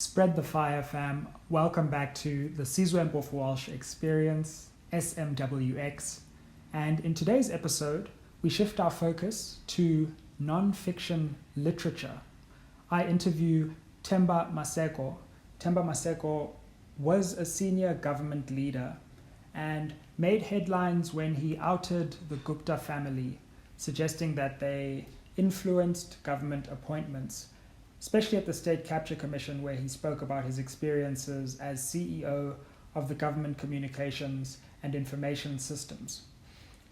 Spread the fire, fam. Welcome back to the Mpofu-Walsh experience, SMWX. And in today's episode, we shift our focus to non-fiction literature. I interview Themba Maseko. Themba Maseko was a senior government leader and made headlines when he outed the Gupta family, suggesting that they influenced government appointments, especially at the State Capture Commission, where he spoke about his experiences as CEO of the Government Communications and Information Systems.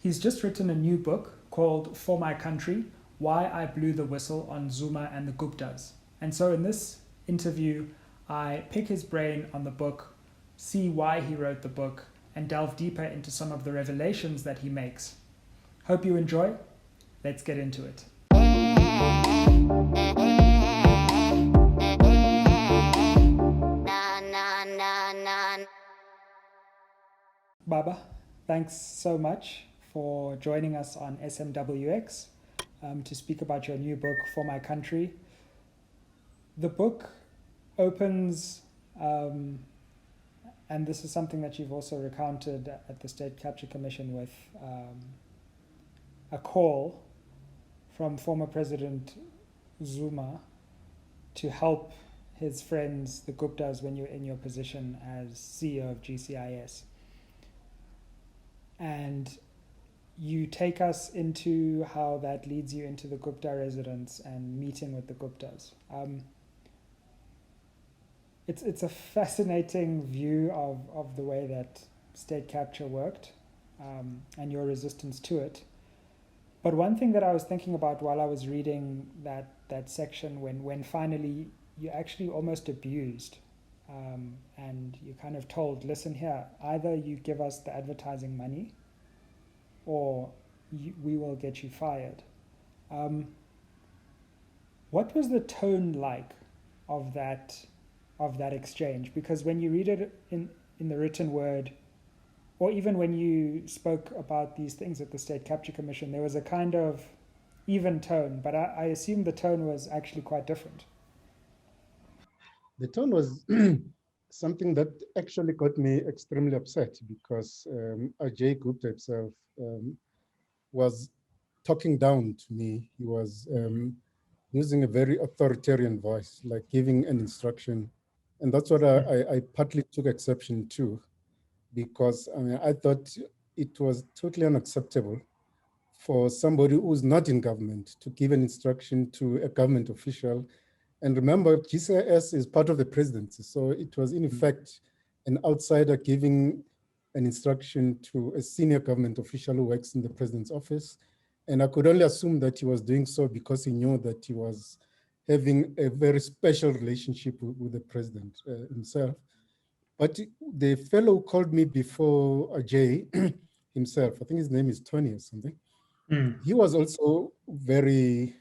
He's just written a new book called For My Country, Why I Blew the Whistle on Zuma and the Guptas. And so in this interview, I pick his brain on the book, see why he wrote the book, and delve deeper into some of the revelations that he makes. Hope you enjoy. Let's get into it. Baba, thanks so much for joining us on SMWX to speak about your new book, For My Country. The book opens, and this is something that you've also recounted at the State Capture Commission, with a call from former President Zuma to help his friends, the Guptas, when you're in your position as CEO of GCIS. And you take us into how that leads you into the Gupta residence and meeting with the Guptas. It's a fascinating view of the way that state capture worked and your resistance to it. But one thing that I was thinking about while I was reading that section, when finally you actually almost abused, and you kind of told, listen here, either you give us the advertising money or we will get you fired. What was the tone like of that exchange? Because when you read it in the written word, or even when you spoke about these things at the State Capture Commission, there was a kind of even tone, but I assume the tone was actually quite different. The tone was something that actually got me extremely upset, because Ajay Gupta himself was talking down to me. He was using a very authoritarian voice, like giving an instruction. And that's what I partly took exception to, because I thought it was totally unacceptable for somebody who's not in government to give an instruction to a government official. And remember, GCIS is part of the presidency. So it was in effect an outsider giving an instruction to a senior government official who works in the president's office. And I could only assume that he was doing so because he knew that he was having a very special relationship with the president himself. But the fellow who called me before Ajay himself, I think his name is Tony or something, he was also very,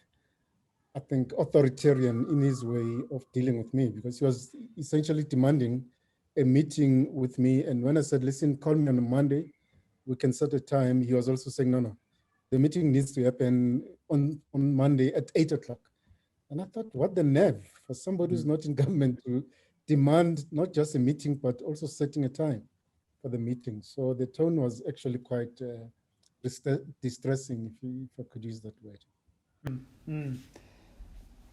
I think, authoritarian in his way of dealing with me, because he was essentially demanding a meeting with me. And when I said, listen, call me on a Monday, we can set a time, he was also saying, no, the meeting needs to happen on Monday at 8 o'clock. And I thought, what the nerve for somebody who's not in government to demand not just a meeting, but also setting a time for the meeting. So the tone was actually quite distressing, if I could use that word.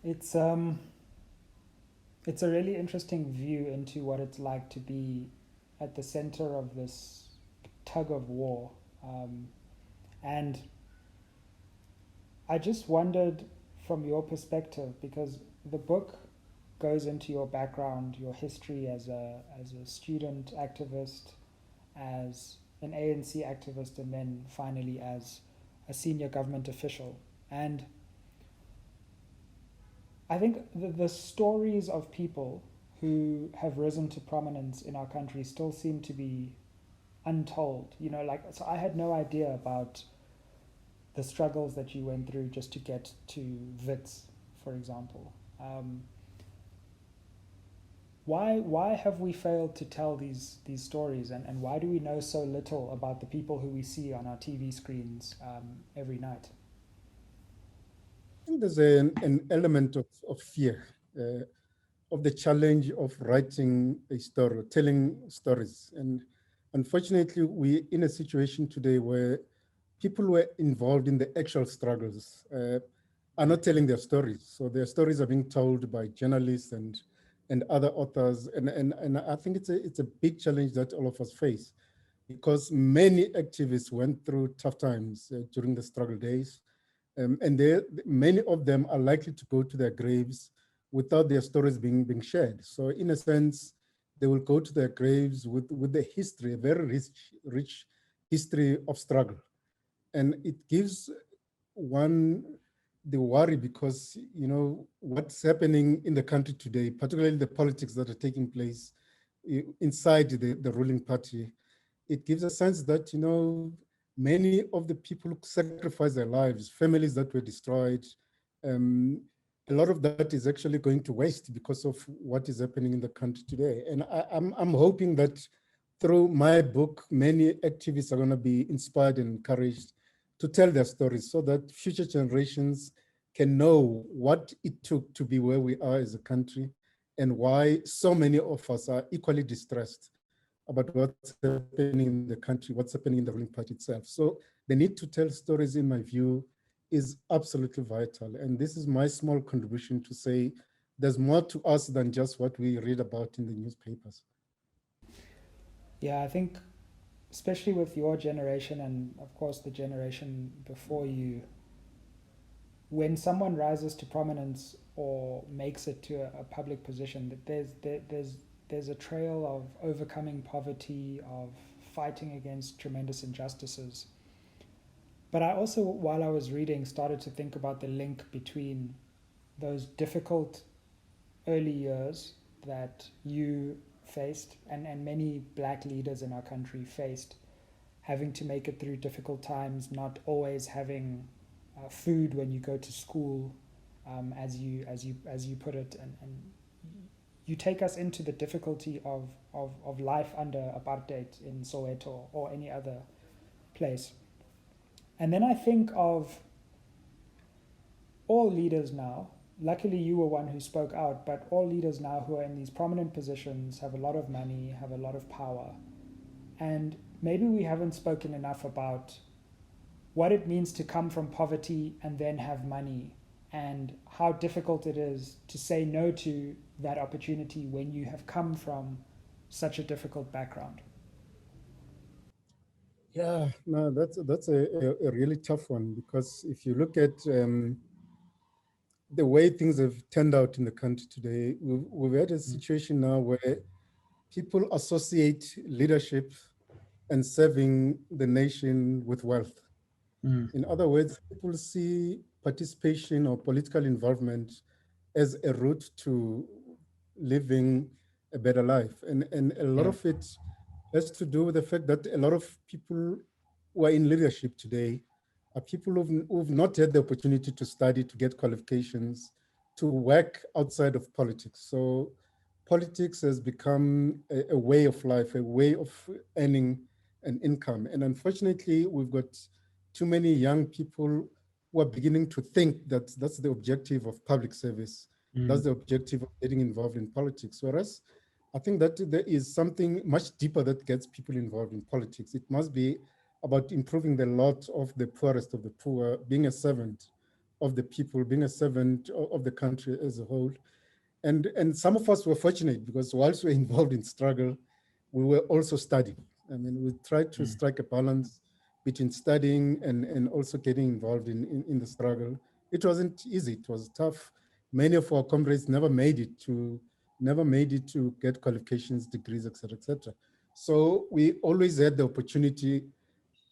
It's a really interesting view into what it's like to be at the center of this tug of war. And I just wondered, from your perspective, because the book goes into your background, your history as a student activist, as an ANC activist, and then finally as a senior government official. And I think the stories of people who have risen to prominence in our country still seem to be untold. So I had no idea about the struggles that you went through just to get to Wits, for example. Why have we failed to tell these stories, and why do we know so little about the people who we see on our TV screens every night? I think there's an element of fear. of the challenge of writing a story, telling stories. And unfortunately, we're in a situation today where people who were involved in the actual struggles are not telling their stories. So their stories are being told by journalists and other authors. And I think it's a big challenge that all of us face, because many activists went through tough times during the struggle days. And many of them are likely to go to their graves without their stories being shared. So in a sense, they will go to their graves with a history, a very rich history of struggle. And it gives one the worry, because what's happening in the country today, particularly the politics that are taking place inside the ruling party, it gives a sense that many of the people who sacrificed their lives, families that were destroyed, a lot of that is actually going to waste because of what is happening in the country today. And I'm hoping that through my book, many activists are going to be inspired and encouraged to tell their stories, so that future generations can know what it took to be where we are as a country, and why so many of us are equally distressed about what's happening in the country, what's happening in the ruling party itself. So the need to tell stories, in my view, is absolutely vital. And this is my small contribution to say there's more to us than just what we read about in the newspapers. Yeah, I think especially with your generation and of course the generation before you, when someone rises to prominence or makes it to a public position, that there's a trail of overcoming poverty, of fighting against tremendous injustices. But I also, while I was reading, started to think about the link between those difficult early years that you faced, and many black leaders in our country faced, having to make it through difficult times, not always having food when you go to school, as you put it, and you take us into the difficulty of life under apartheid in Soweto or any other place. And then I think of all leaders now. Luckily, you were one who spoke out, but all leaders now who are in these prominent positions have a lot of money, have a lot of power. And maybe we haven't spoken enough about what it means to come from poverty and then have money, and how difficult it is to say no to that opportunity when you have come from such a difficult background. Yeah, no, that's a really tough one, because if you look at the way things have turned out in the country today, we've had a situation now where people associate leadership and serving the nation with wealth. In other words, people see participation or political involvement as a route to living a better life. And a lot of it has to do with the fact that a lot of people who are in leadership today are people who've not had the opportunity to study, to get qualifications, to work outside of politics. So politics has become a way of life, a way of earning an income. And unfortunately, we've got too many young people who are beginning to think that that's the objective of public service. That's the objective of getting involved in politics. Whereas I think that there is something much deeper that gets people involved in politics. It must be about improving the lot of the poorest of the poor, being a servant of the people, being a servant of the country as a whole. And some of us were fortunate, because whilst we were involved in struggle, we were also studying. I mean, we tried to strike a balance between studying and also getting involved in the struggle. It wasn't easy, it was tough. Many of our comrades never made it to get qualifications, degrees, etc., etc. So we always had the opportunity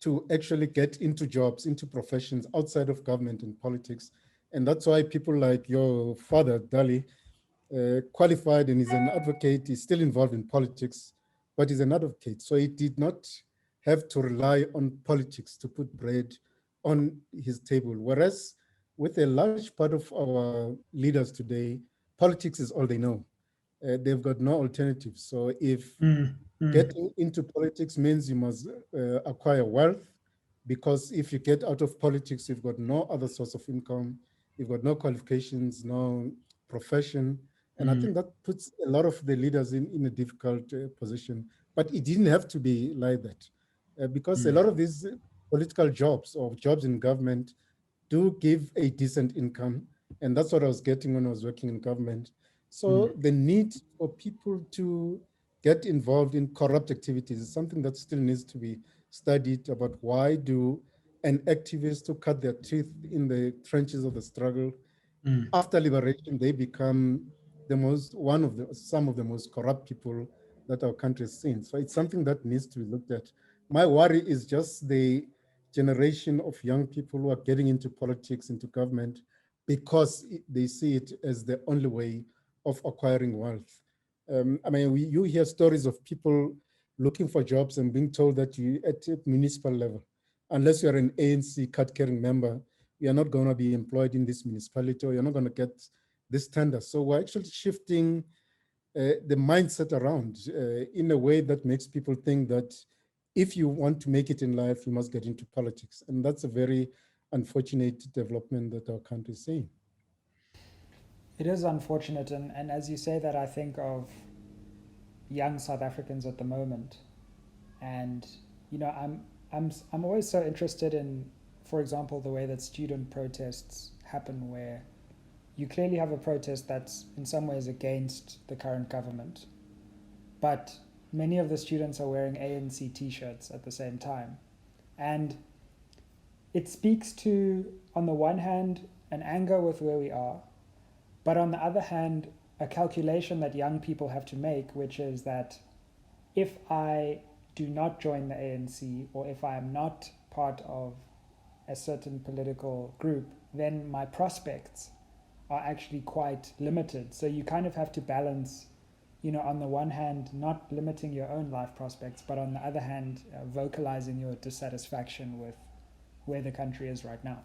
to actually get into jobs, into professions outside of government and politics. And that's why people like your father, Dali, qualified and is an advocate. He's still involved in politics, but he's an advocate. So he did not have to rely on politics to put bread on his table. Whereas with a large part of our leaders today, politics is all they know. They've got no alternative. So if getting into politics means you must acquire wealth, because if you get out of politics, you've got no other source of income, you've got no qualifications, no profession, And I think that puts a lot of the leaders in a difficult position. But it didn't have to be like that, because a lot of these political jobs or jobs in government do give a decent income. And that's what I was getting when I was working in government. So the need for people to get involved in corrupt activities is something that still needs to be studied about why do an activist who cut their teeth in the trenches of the struggle after liberation, they become some of the most corrupt people that our country has seen. So it's something that needs to be looked at. My worry is just the generation of young people who are getting into politics, into government, because they see it as the only way of acquiring wealth. I mean, you hear stories of people looking for jobs and being told that you at municipal level, unless you're an ANC card-carrying member, you're not going to be employed in this municipality, or you're not going to get this tender. So we're actually shifting the mindset around in a way that makes people think that if you want to make it in life, you must get into politics. And that's a very unfortunate development that our country is seeing. It is unfortunate, and as you say that, I think of young South Africans at the moment, and I'm always so interested in, for example, the way that student protests happen, where you clearly have a protest that's in some ways against the current government, but many of the students are wearing ANC t-shirts at the same time, and it speaks to, on the one hand, an anger with where we are, but on the other hand, a calculation that young people have to make, which is that if I do not join the ANC, or if I am not part of a certain political group, then my prospects are actually quite limited. So you kind of have to balance, on the one hand, not limiting your own life prospects, but on the other hand, vocalizing your dissatisfaction with where the country is right now.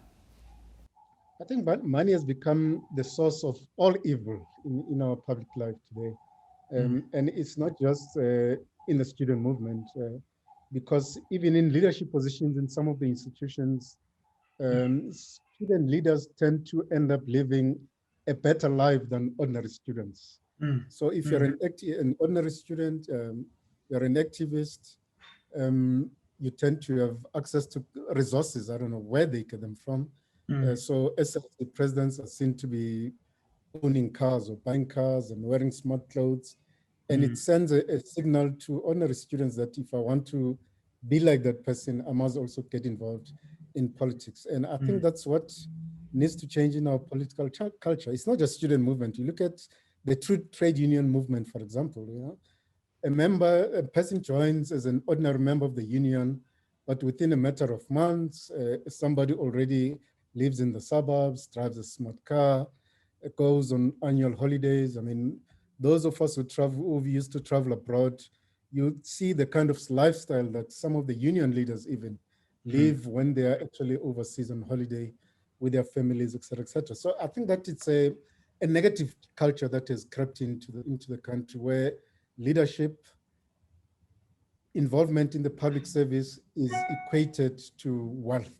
I think money has become the source of all evil in our public life today. And it's not just in the student movement, because even in leadership positions in some of the institutions, student leaders tend to end up living a better life than ordinary students. So if you're an ordinary student, you're an activist, you tend to have access to resources. I don't know where they get them from. So SLC presidents are seen to be owning cars or buying cars and wearing smart clothes. And it sends a signal to ordinary students that if I want to be like that person, I must also get involved in politics. And I think that's what needs to change in our political culture. It's not just student movement. You look at the trade union movement, for example, a person joins as an ordinary member of the union, but within a matter of months, somebody already lives in the suburbs, drives a smart car, goes on annual holidays. I mean, those of us who used to travel abroad, you see the kind of lifestyle that some of the union leaders even live when they are actually overseas on holiday with their families, et cetera, et cetera. So I think that it's a negative culture that has crept into the country, where leadership involvement in the public service is equated to wealth.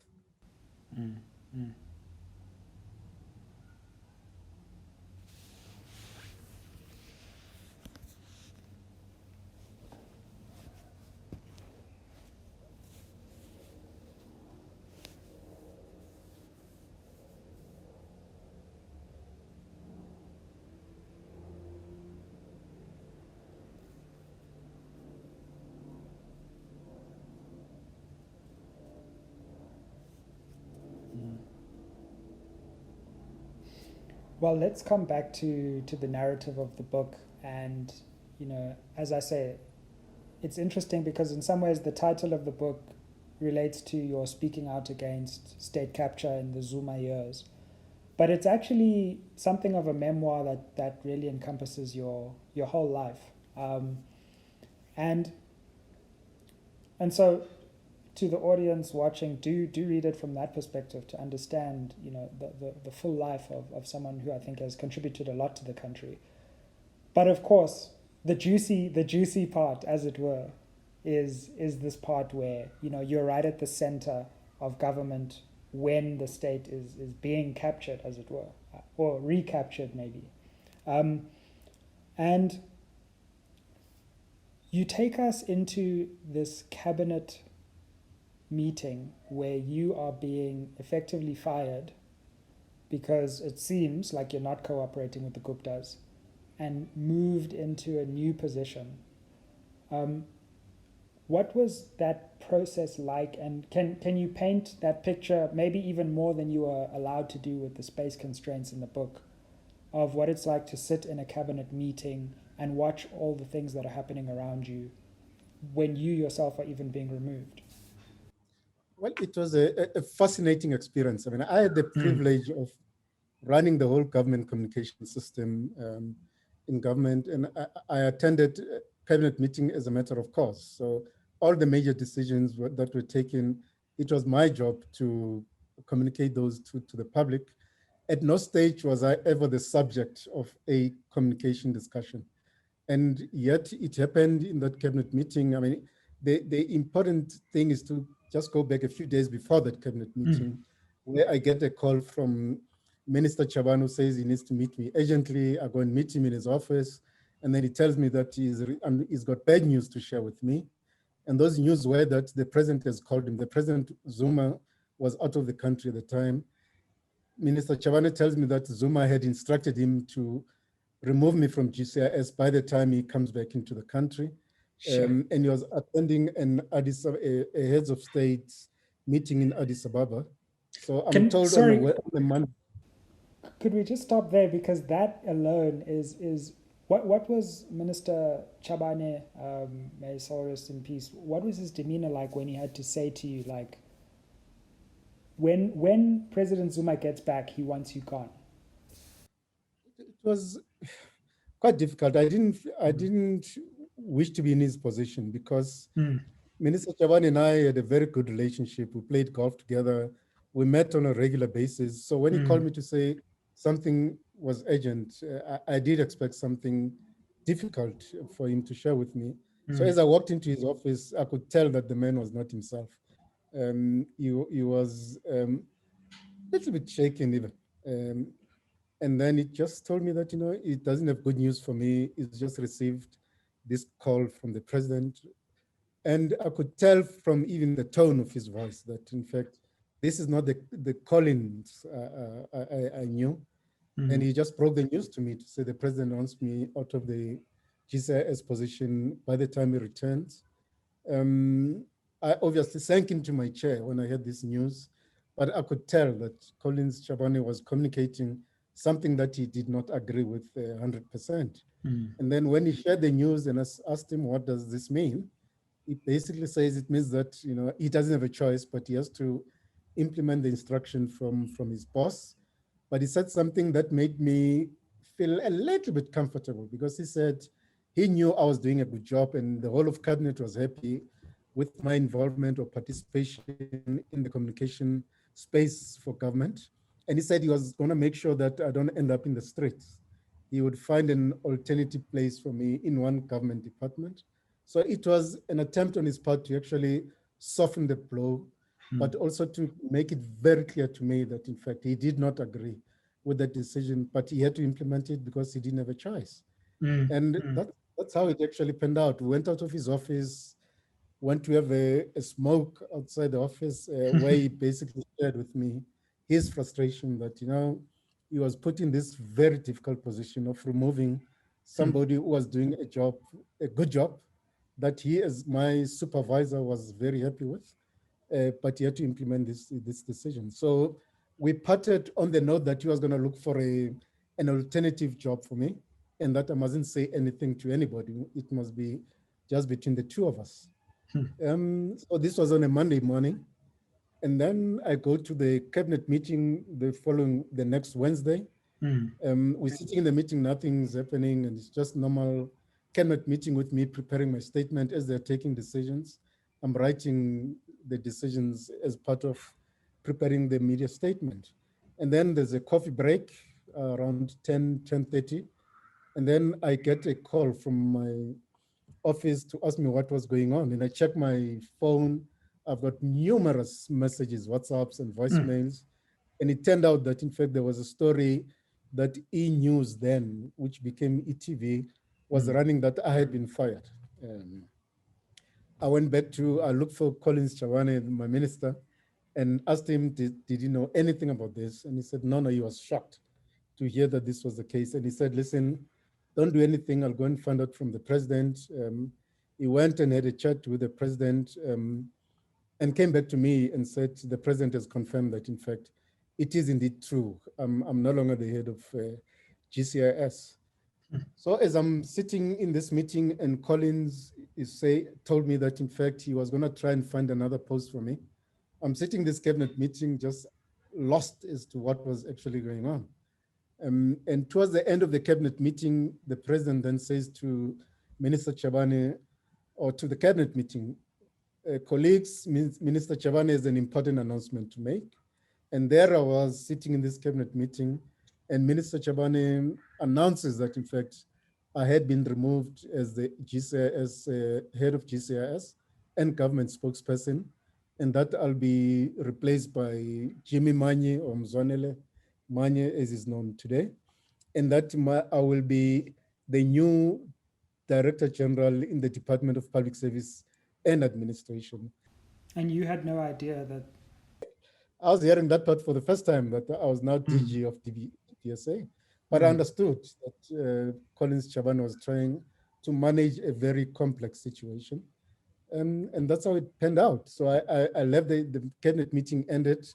Well, let's come back to the narrative of the book. And, as I say, it's interesting because in some ways the title of the book relates to your speaking out against state capture in the Zuma years. But it's actually something of a memoir that really encompasses your whole life. And so to the audience watching, do read it from that perspective to understand, the full life of someone who I think has contributed a lot to the country. But of course, the juicy part, as it were, is this part where, you're right at the center of government when the state is being captured, as it were, or recaptured maybe. And you take us into this cabinet meeting where you are being effectively fired because it seems like you're not cooperating with the Guptas and moved into a new position. Um, what was that process like? And can you paint that picture, maybe even more than you are allowed to do with the space constraints in the book, of what it's like to sit in a cabinet meeting and watch all the things that are happening around you when you yourself are even being removed? Well, it was a fascinating experience. I mean, I had the privilege of running the whole government communication system in government, and I attended a cabinet meeting as a matter of course. So all the major decisions that were taken, it was my job to communicate those to the public. At no stage was I ever the subject of a communication discussion. And yet it happened in that cabinet meeting. I mean, the important thing is to just go back a few days before that cabinet meeting, where I get a call from Minister Chaban, who says he needs to meet me urgently. I go and meet him in his office. And then he tells me that he's got bad news to share with me. And those news were that the president has called him. The president, Zuma, was out of the country at the time. Minister Chavane tells me that Zuma had instructed him to remove me from GCIS by the time he comes back into the country. Sure. And he was attending a heads of state meeting in Addis Ababa. So I'm told on the Monday. Could we just stop there, because that alone is what was Minister Chabane, may his soul rest in peace, what was his demeanor like when he had to say to you, like, when President Zuma gets back, he wants you gone? It was quite difficult. I didn't wish to be in his position because Minister Chabane and I had a very good relationship. We played golf together. We met on a regular basis. So when he called me to say something was urgent, I did expect something difficult for him to share with me. So as I walked into his office, I could tell that the man was not himself. He was a little bit shaken even. And then he just told me that, he doesn't have good news for me. He's just received this call from the president. And I could tell from even the tone of his voice that, in fact, this is not the Collins I knew. And he just broke the news to me to say the president wants me out of the GCIS position by the time he returns. I obviously sank into my chair when I heard this news, but I could tell that Collins Chabane was communicating something that he did not agree with 100%. And then when he shared the news and I asked him, what does this mean? He basically says it means that, he doesn't have a choice, but he has to implement the instruction from his boss. But he said something that made me feel a little bit comfortable, because he said he knew I was doing a good job and the whole of cabinet was happy with my involvement or participation in the communication space for government. And he said he was going to make sure that I don't end up in the streets. He would find an alternative place for me in one government department. So it was an attempt on his part to actually soften the blow, but also to make it very clear to me that, in fact, he did not agree with that decision, but he had to implement it because he didn't have a choice. And that's how it actually panned out. We went out of his office, went to have a smoke outside the office, where he basically shared with me his frustration that, he was put in this very difficult position of removing somebody who was doing a good job, that he, as my supervisor, was very happy with, but he had to implement this decision. So we parted on the note that he was going to look for an alternative job for me, and that I mustn't say anything to anybody. It must be just between the two of us. So this was on a Monday morning. And then I go to the cabinet meeting the next Wednesday. We're sitting in the meeting, nothing's happening, and it's just normal cabinet meeting with me preparing my statement as they're taking decisions. I'm writing the decisions as part of preparing the media statement. And then there's a coffee break around 10:30. And then I get a call from my office to ask me what was going on. And I check my phone. I've got numerous messages, WhatsApps and voicemails. And it turned out that, in fact, there was a story that E! News then, which became ETV, was running that I had been fired. I went back I looked for Collins Chavane, my minister, and asked him, did he know anything about this? And he said, no, he was shocked to hear that this was the case. And he said, listen, don't do anything. I'll go and find out from the president. He went and had a chat with the president and came back to me and said, the president has confirmed that, in fact, it is indeed true. I'm no longer the head of GCIS. So as I'm sitting in this meeting and Collins told me that, in fact, he was going to try and find another post for me. I'm sitting this cabinet meeting just lost as to what was actually going on. And towards the end of the cabinet meeting, the president then says to Minister Chabane, or to the cabinet meeting, colleagues, Minister Chabane has an important announcement to make. And there I was sitting in this cabinet meeting, and Minister Chabane announces that, in fact, I had been removed as the GCIS, head of GCIS and government spokesperson, and that I'll be replaced by Jimmy Manye, or Mzwanele Manye as is known today, and that I will be the new Director General in the Department of Public Service and Administration. And you had no idea that? I was hearing that part for the first time, that I was now DG of DPSA, but I understood that Collins Chabane was trying to manage a very complex situation. And that's how it panned out. So I left, the cabinet meeting ended,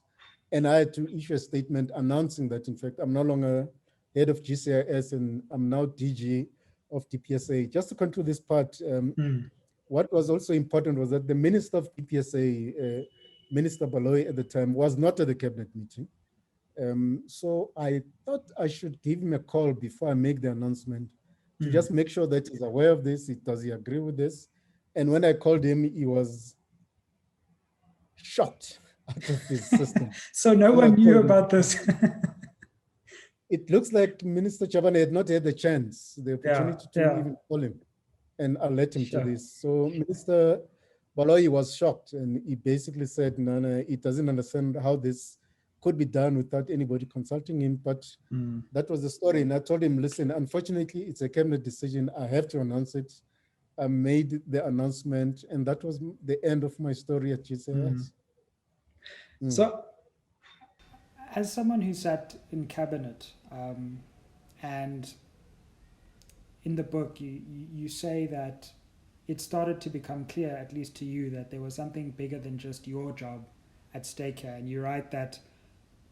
and I had to issue a statement announcing that, in fact, I'm no longer head of GCIS and I'm now DG of DPSA. Just to conclude this part, what was also important was that the Minister of DPSA, Minister Baloyi at the time, was not at the cabinet meeting. So I thought I should give him a call before I make the announcement to just make sure that he's aware of this. Does he agree with this? And when I called him, he was shocked out of his system. So no one knew about this. It looks like Minister Chabane had not had the chance, the opportunity to even call him and alert him to this. So Minister Baloyi was shocked, and he basically said, no, he doesn't understand how this could be done without anybody consulting him. But that was the story. And I told him, listen, unfortunately, it's a cabinet decision. I have to announce it. I made the announcement, and that was the end of my story at GCIS. So, as someone who sat in cabinet, and in the book, you say that it started to become clear, at least to you, that there was something bigger than just your job at stake here. And you write that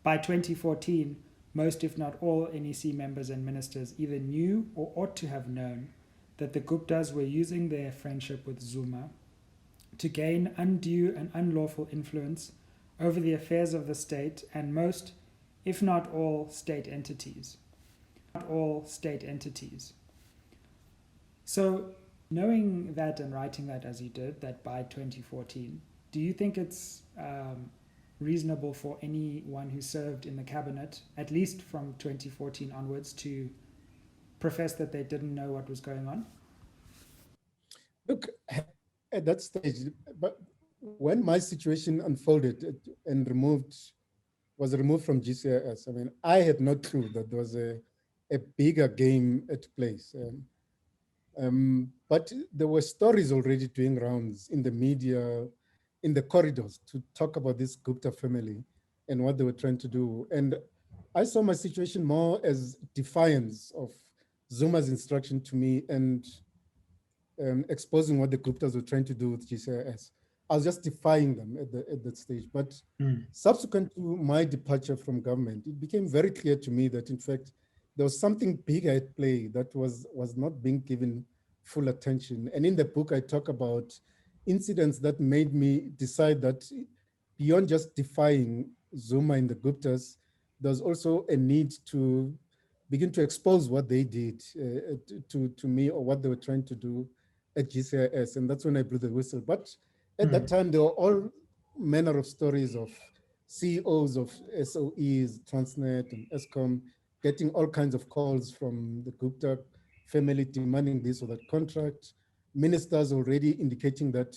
by 2014, most, if not all, NEC members and ministers either knew or ought to have known that the Guptas were using their friendship with Zuma to gain undue and unlawful influence over the affairs of the state and most, if not all, state entities. So, knowing that and writing that as you did, that by 2014, do you think it's reasonable for anyone who served in the cabinet, at least from 2014 onwards, to profess that they didn't know what was going on? Look, at that stage, but when my situation unfolded and was removed from GCIS, I mean, I had no clue that there was a bigger game at place. But there were stories already doing rounds in the media, in the corridors, to talk about this Gupta family and what they were trying to do. And I saw my situation more as defiance of Zuma's instruction to me and exposing what the Guptas were trying to do with GCIS. I was just defying them at that stage. But subsequent to my departure from government, it became very clear to me that, in fact, there was something bigger at play that was not being given full attention. And in the book, I talk about incidents that made me decide that beyond just defying Zuma and the Guptas, there's also a need to begin to expose what they did to me, or what they were trying to do at GCIS. And that's when I blew the whistle. But at that time, there were all manner of stories of CEOs of SOEs, Transnet and Eskom, getting all kinds of calls from the Gupta family demanding this or that contract. Ministers already indicating that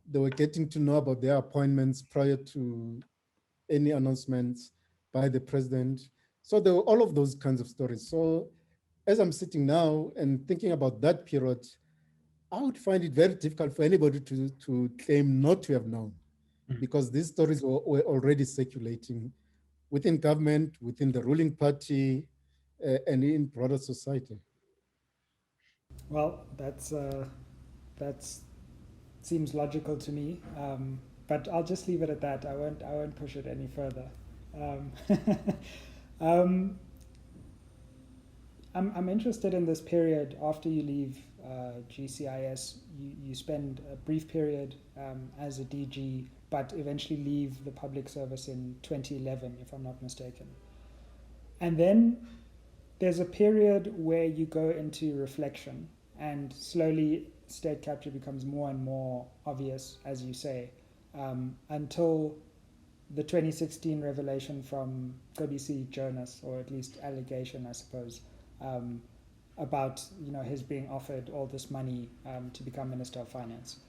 they were getting to know about their appointments prior to any announcements by the president. So there were all of those kinds of stories. So as I'm sitting now and thinking about that period, I would find it very difficult for anybody to claim not to have known, because these stories were already circulating within government, within the ruling party, and in broader society. Well, that's seems logical to me, but I'll just leave it at that. I won't push it any further. Um, um, I'm interested in this period after you leave GCIS. You spend a brief period as a DG, but eventually leave the public service in 2011, if I'm not mistaken. And then there's a period where you go into reflection, and slowly state capture becomes more and more obvious, as you say, until the 2016 revelation from BBC Jonas, or at least allegation, I suppose, um, about his being offered all this money to become Minister of Finance.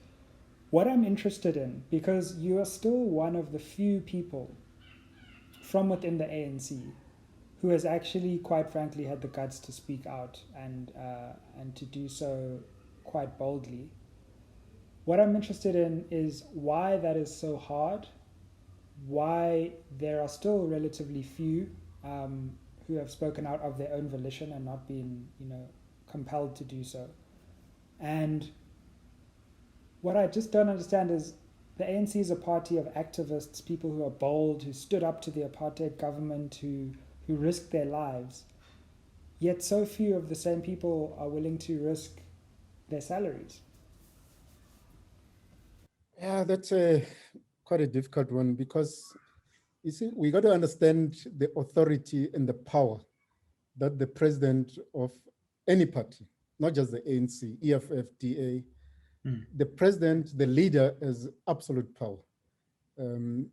What I'm interested in, because you are still one of the few people from within the ANC who has actually, quite frankly, had the guts to speak out and to do so quite boldly. What I'm interested in is why that is so hard, why there are still relatively few who have spoken out of their own volition and not been, compelled to do so. And what I just don't understand is the ANC is a party of activists, people who are bold, who stood up to the apartheid government, who risked their lives. Yet so few of the same people are willing to risk their salaries. Yeah, that's quite a difficult one, because you see, we got to understand the authority and the power that the president of any party, not just the ANC, EFF, DA, the president, the leader, has absolute power. Um,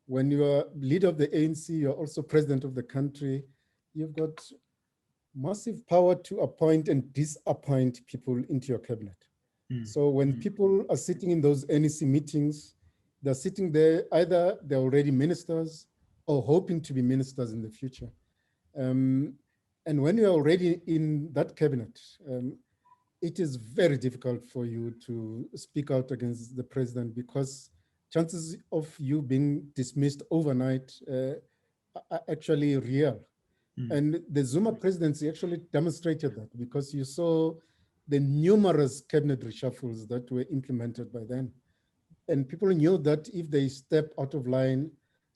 when you are leader of the ANC, you're also president of the country. You've got massive power to appoint and disappoint people into your cabinet. So when people are sitting in those NEC meetings, they're sitting there, either they're already ministers or hoping to be ministers in the future. And when you're already in that cabinet, it is very difficult for you to speak out against the president, because chances of you being dismissed overnight are actually real. And the Zuma presidency actually demonstrated that, because you saw the numerous cabinet reshuffles that were implemented by then. And people knew that if they step out of line,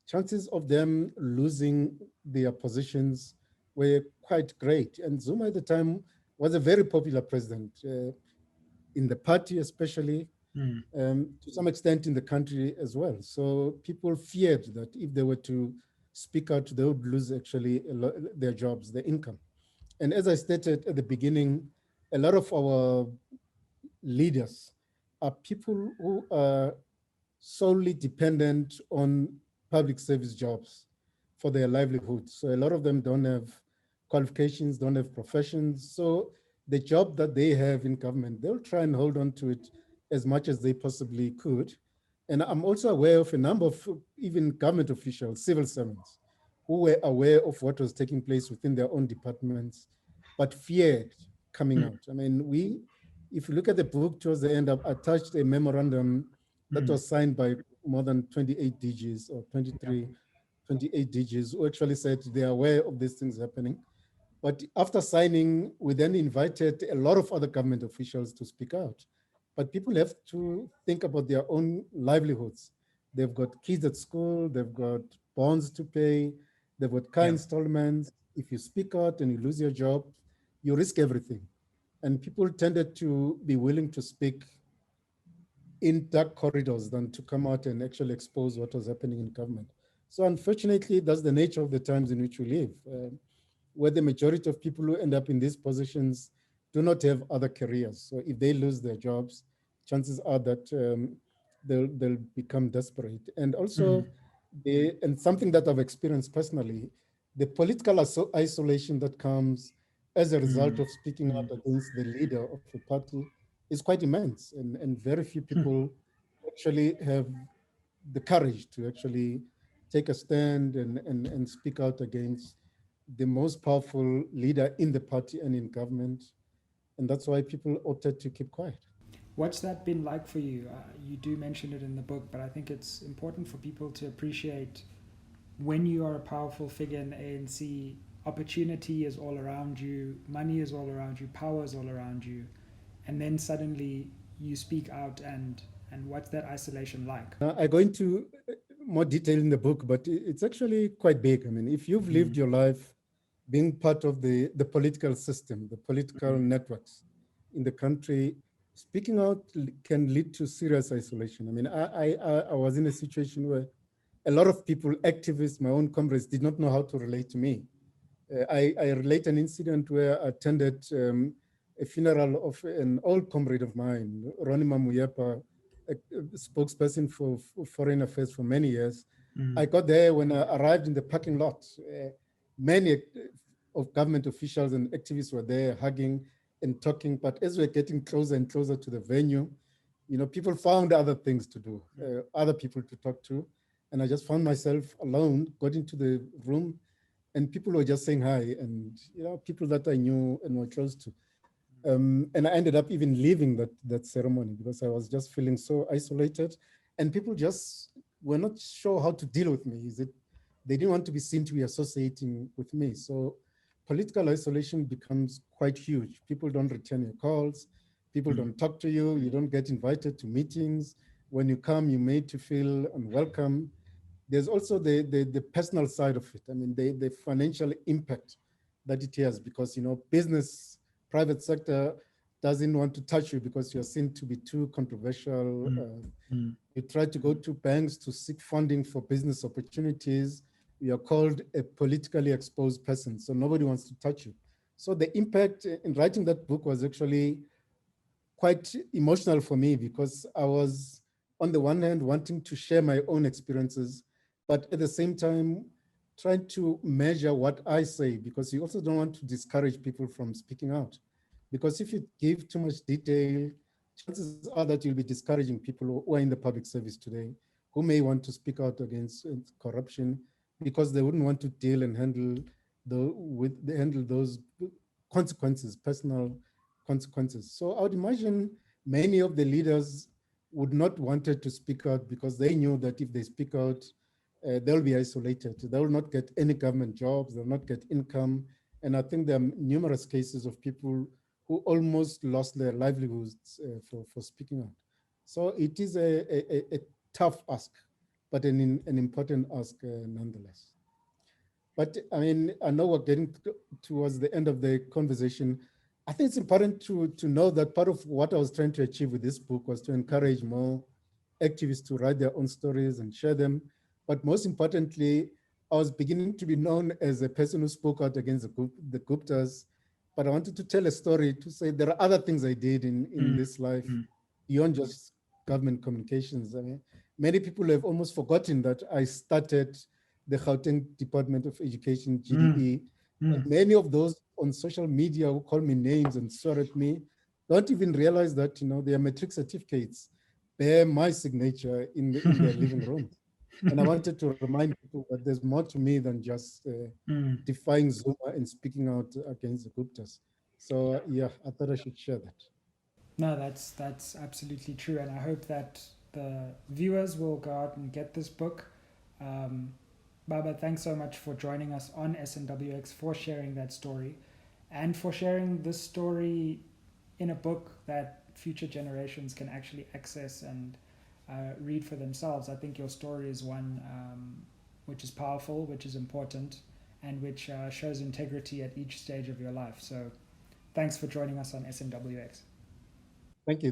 chances of them losing their positions were quite great. And Zuma at the time was a very popular president in the party, especially, to some extent in the country as well. So people feared that if they were to speak out, they would lose actually their jobs, their income. And as I stated at the beginning, a lot of our leaders are people who are solely dependent on public service jobs for their livelihood. So a lot of them don't have qualifications, don't have professions. So the job that they have in government, they'll try and hold on to it as much as they possibly could. And I'm also aware of a number of even government officials, civil servants, who were aware of what was taking place within their own departments, but feared coming out. I mean, if you look at the book towards the end, I've attached a memorandum that was signed by more than 28 DGs or 23, 28 DGs, who actually said they are aware of these things happening. But after signing, we then invited a lot of other government officials to speak out. But people have to think about their own livelihoods. They've got kids at school, they've got bonds to pay, they've got car installments. If you speak out and you lose your job, you risk everything. And people tended to be willing to speak in dark corridors than to come out and actually expose what was happening in government. So unfortunately, that's the nature of the times in which we live, where the majority of people who end up in these positions do not have other careers. So if they lose their jobs, chances are that they'll become desperate. And also, and something that I've experienced personally, the political isolation that comes as a result of speaking out against the leader of a party is quite immense. And very few people actually have the courage to actually take a stand and speak out against the most powerful leader in the party and in government. And that's why people opted to keep quiet. What's that been like for you? You do mention it in the book, but I think it's important for people to appreciate when you are a powerful figure in the ANC, opportunity is all around you, money is all around you, power is all around you, and then suddenly you speak out, and what's that isolation like? I go into more detail in the book, but it's actually quite big. I mean, if you've lived your life being part of the political system, the political networks in the country, speaking out can lead to serious isolation. I mean, I was in a situation where a lot of people, activists, my own comrades, did not know how to relate to me. I relate an incident where I attended a funeral of an old comrade of mine, Ronnie Mamuyepa, a spokesperson for foreign affairs for many years. I got there when I arrived in the parking lot. Many of government officials and activists were there hugging and talking, but as we're getting closer and closer to the venue, you know, people found other things to do, other people to talk to. And I just found myself alone, got into the room, and people were just saying hi, and you know, people that I knew and were close to. And I ended up even leaving that ceremony because I was just feeling so isolated, and people just were not sure how to deal with me. They didn't want to be seen to be associating with me. So political isolation becomes quite huge. People don't return your calls. People don't talk to you. You don't get invited to meetings. When you come, you're made to feel unwelcome. There's also the personal side of it. I mean, the financial impact that it has, because, you know, business, private sector doesn't want to touch you because you're seen to be too controversial. You try to go to banks to seek funding for business opportunities. You're called a politically exposed person, so nobody wants to touch you. So the impact in writing that book was actually quite emotional for me, because I was, on the one hand, wanting to share my own experiences, but at the same time, trying to measure what I say, because you also don't want to discourage people from speaking out. Because if you give too much detail, chances are that you'll be discouraging people who are in the public service today, who may want to speak out against corruption, because they wouldn't want to deal and handle those consequences, personal consequences. So I would imagine many of the leaders would not wanted to speak out because they knew that if they speak out, they'll be isolated. They will not get any government jobs, they'll not get income. And I think there are numerous cases of people who almost lost their livelihoods for speaking out. So it is a tough ask, but an important ask nonetheless. But I mean, I know we're getting towards the end of the conversation. I think it's important to know that part of what I was trying to achieve with this book was to encourage more activists to write their own stories and share them. But most importantly, I was beginning to be known as a person who spoke out against the Guptas. But I wanted to tell a story to say there are other things I did in this life beyond just government communications. I mean, many people have almost forgotten that I started the Gauteng Department of Education, GDE. And many of those on social media who call me names and swear at me don't even realize that, you know, their matric certificates bear my signature in their living room. And I wanted to remind people that there's more to me than just defying Zuma and speaking out against the Guptas. So yeah, I thought I should share that. No, that's absolutely true, and I hope that the viewers will go out and get this book. Baba, thanks so much for joining us on SMWX, for sharing that story, and for sharing this story in a book that future generations can actually access and read for themselves. I think your story is one which is powerful, which is important, and which shows integrity at each stage of your life. So thanks for joining us on SMWX. Thank you.